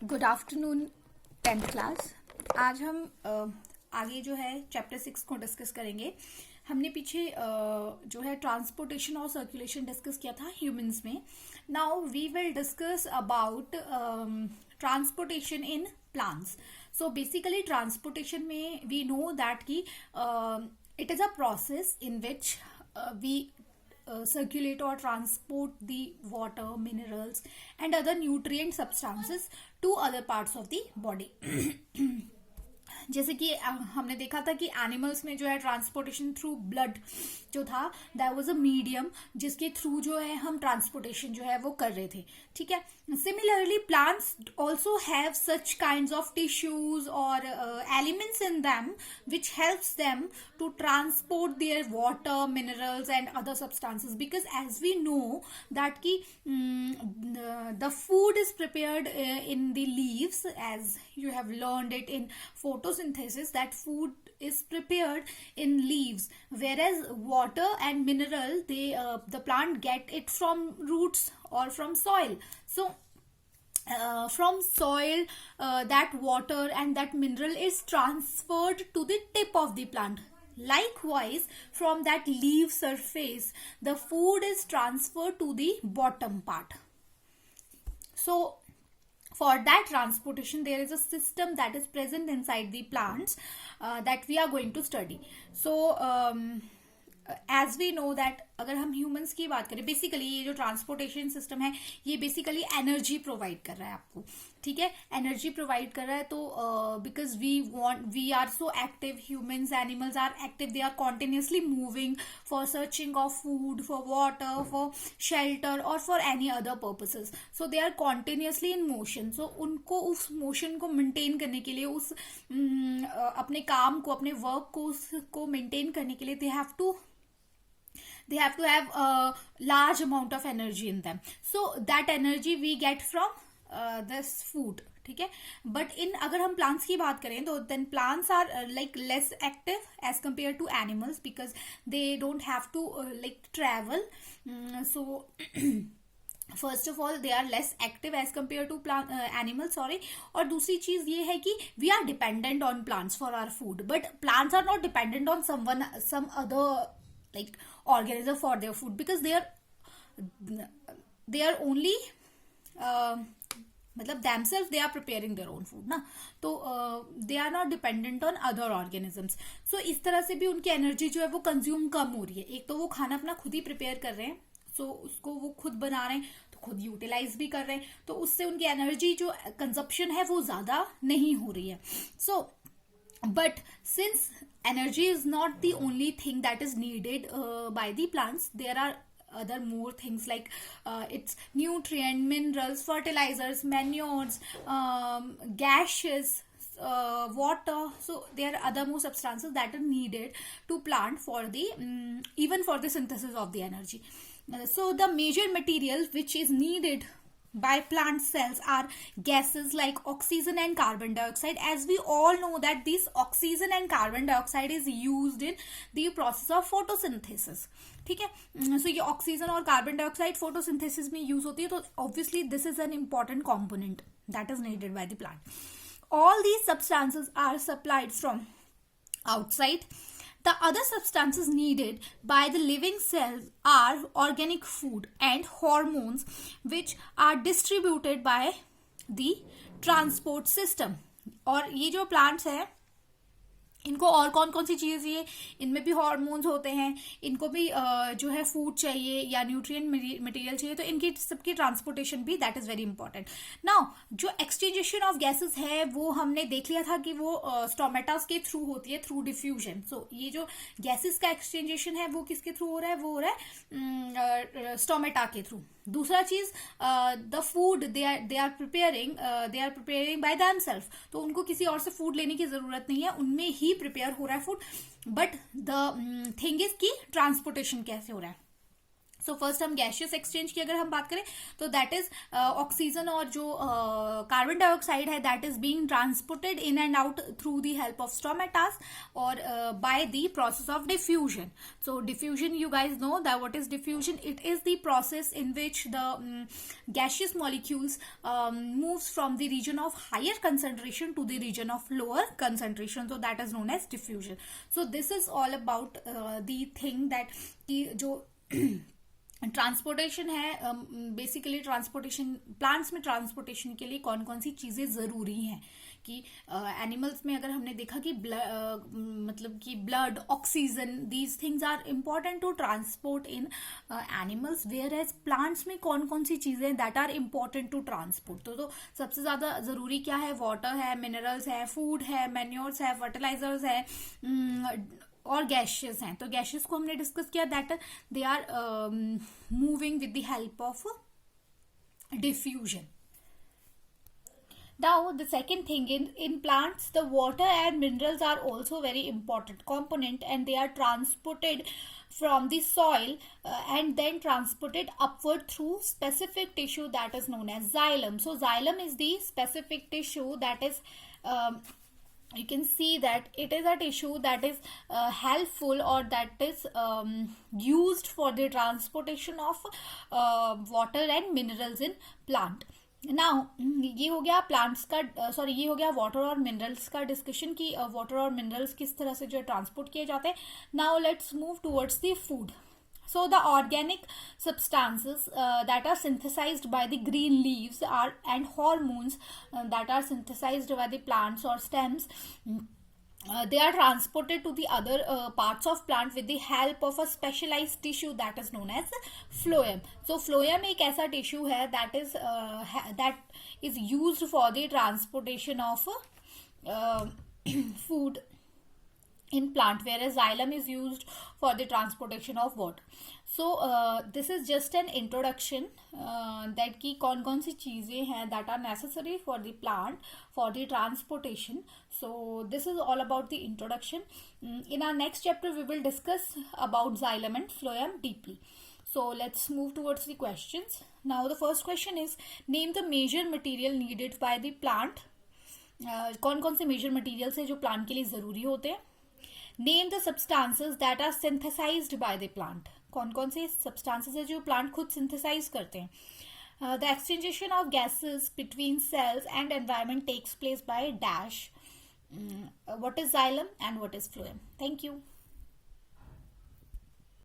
Good afternoon 10th class. आज हम आगे जो है चैप्टर 6 को डिस्कस करेंगे। हमने पीछे जो है ट्रांसपोर्टेशन और सर्कुलेशन डिस्कस किया था ह्यूमंस में। Now we will discuss about transportation in plants. So basically transportation में वी नो दैट कि it is a process in which we circulate or transport the water, minerals and other nutrient substances to other parts of the body. जैसे कि हमने देखा था कि animals में जो है ट्रांसपोर्टेशन थ्रू ब्लड जो था दैट वाज अ मीडियम जिसके थ्रू जो है हम ट्रांसपोर्टेशन जो है वो कर रहे थे। ठीक है, similarly plants also have such kinds of tissues और elements in them which helps them to transport their water, minerals and other substances, because as we know that की the food is prepared in the leaves, as you have learned it in photosynthesis, that food is prepared in leaves, whereas water and mineral the plant get it from roots or from soil. So from soil that water and that mineral is transferred to the tip of the plant. Likewise, from that leaf surface the food is transferred to the bottom part. So for that transportation there is a system that is present inside the plants that we are going to study. So as we know that अगर हम humans की बात करें, basically ये जो transportation system है ये basically energy provide कर रहा है आपको। ठीक है, एनर्जी प्रोवाइड कर रहा है। तो because we are so active, humans, animals are active, they are continuously moving for searching of food, for water, for shelter और for any other purposes. So they are continuously in motion. So उनको उस motion को maintain करने के लिए, उस अपने काम को, अपने वर्क को, उसको मेंटेन करने के लिए they have to have a large amount of energy in them. So that energy we get from this food. ठीक है, बट इन अगर हम प्लांट्स की बात करें तो then plants are like less active as compare to animals, because they don't have to like travel. So first of all they are less active as compare to animal, sorry. और दूसरी चीज ये है कि we are dependent on plants for our food, but plants are not dependent on some other like organism for their food, because they are only मतलब themselves they are preparing their own food ना, तो they are not dependent on other organisms. So इस तरह से भी उनकी energy जो है वो कंज्यूम कम हो रही है। एक तो वो खाना अपना खुद ही प्रिपेयर कर रहे हैं, सो उसको वो खुद बना रहे हैं, तो खुद यूटिलाइज भी कर रहे हैं, तो उससे उनकी एनर्जी जो कंजप्शन है वो ज्यादा नहीं हो रही है. सो but since energy is not the only thing that is needed by the plants, there are other more things like its nutrient, minerals, fertilizers, manures, gases, water. So there are other more substances that are needed to plant for the even for the synthesis of the energy. So the major material which is needed by plant cells are gases like oxygen and carbon dioxide. As we all know that this oxygen and carbon dioxide is used in the process of photosynthesis. ठीक है, so ये oxygen और carbon dioxide photosynthesis में use होती है, तो obviously this is an important component that is needed bye the plant. All these substances are supplied from outside. The other substances needed by the living cells are organic food and hormones, which are distributed by the transport system. और ये जो plants है इनको और कौन कौन सी चीजें चाहिए, इनमें भी हार्मोन्स होते हैं, इनको भी जो है फूड चाहिए या न्यूट्रिएंट मटेरियल चाहिए, तो इनकी सबकी ट्रांसपोर्टेशन भी that is very important. Now जो एक्सचेंजेशन ऑफ गैसेस है वो हमने देख लिया था कि वो स्टोमेटास के थ्रू होती है, थ्रू डिफ्यूजन. सो ये जो गैसेस का एक्सचेंजेशन है वो किसके थ्रू हो रहा है, वो हो रहा है स्टोमेटा के थ्रू. दूसरा चीज the food they are preparing by themself, तो उनको किसी और से फूड लेने की जरूरत नहीं है, उनमें ही प्रिपेयर हो रहा है food. But the thing is कि ट्रांसपोर्टेशन कैसे हो रहा है. सो फर्स्ट हम गैशियस एक्सचेंज की अगर हम बात करें तो दैट इज ऑक्सीजन और जो कार्बन डाइऑक्साइड है that is being transported in and out through the help of stomatas और by the process of diffusion. So diffusion, you guys know that what is diffusion. It is the process in which the gaseous molecules moves from the region of higher concentration to the region of lower concentration, so that is known as diffusion. So this is all about the thing that कि जो transportation है, basically transportation, plants में transportation के लिए कौन कौन सी चीजें जरूरी हैं. कि एनिमल्स में अगर हमने देखा कि मतलब कि blood, oxygen, these things are important to transport in animals, whereas plants में कौन कौन सी चीजें that are important to transport. तो सबसे ज्यादा जरूरी क्या है? वाटर है, मिनरल्स है, फूड है, मैन्योर्स है, फर्टिलाइजर्स है और गैशियस हैं. तो गैशियस को हमने डिस्कस किया that they are moving with the help of diffusion. Now the second thing, in plants the water and minerals are also very important component, and they are transported from the soil and then transported upward through specific tissue that is known as xylem. So xylem is the specific tissue that is you can see that it is a tissue that is helpful or that is used for the transportation of water and minerals in plant. Now ये हो गया plants का, ये हो गया water और minerals का discussion कि वाटर और मिनरल्स किस तरह से जो ट्रांसपोर्ट किए जाते हैं. Now let's move towards the food. So the organic substances that are synthesized by the green leaves are and hormones that are synthesized by the plants or stems, they are transported to the other parts of plant with the help of a specialized tissue that is known as phloem. So phloem एक ऐसा tissue है that is used for the transportation of food in plant, whereas xylem is used for the transportation of water. So this is just an introduction that की कौन कौन सी चीजें हैं that are necessary for the plant for the transportation. So this is all about the introduction. In our next chapter we will discuss about xylem and phloem deeply. So let's move towards the questions. Now the first question is, name the major material needed by the plant. कौन कौन से major materials है जो plant के लिए जरूरी होते हैं. Name the substances that are synthesised by the plant. कौन कौन से सब्सटेंसेस है जो प्लांट खुद सिंथेसाइज करते हैं. The exchangation of gases between cells and environment takes place by dash. What is xylem and what is phloem. Thank you.